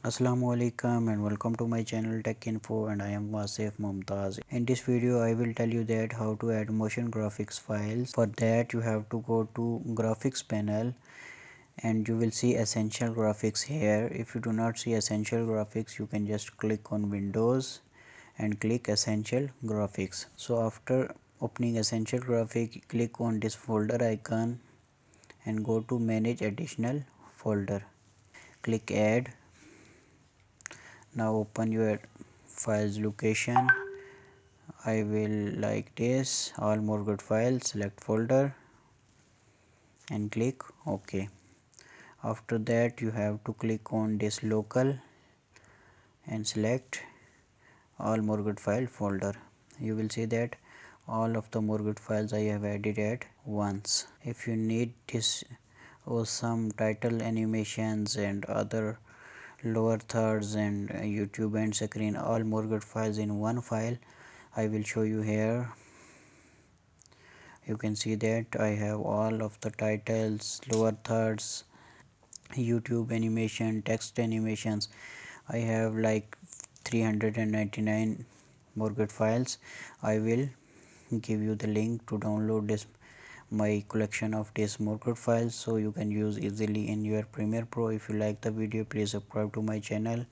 Assalamu alaikum and welcome to my channel Tech Info, and I am Wasif Mumtaz. In this video I will tell you that how to add motion graphics files. For that you have to go to graphics panel and you will see essential graphics here. If you do not see essential graphics, you can just click on Windows and click essential graphics. So after opening essential graphic, click on this folder icon and go to manage additional folder. Click add. Now open your files location. I will like this all Mogrt files, select folder and click OK. After that you have to click on this local and select all Mogrt file folder. You will see that all of the Mogrt files I have added at once. If you need this awesome title animations and other lower thirds and YouTube end screen all Mogrt files in one file, I will show you here. You can see that I have all of the titles, lower thirds, YouTube animation, text animations. I have like 399 Mogrt files. I will give you the link to download this my collection of these Mogrt files so you can use easily in your Premiere Pro. If you like the video, please subscribe to my channel.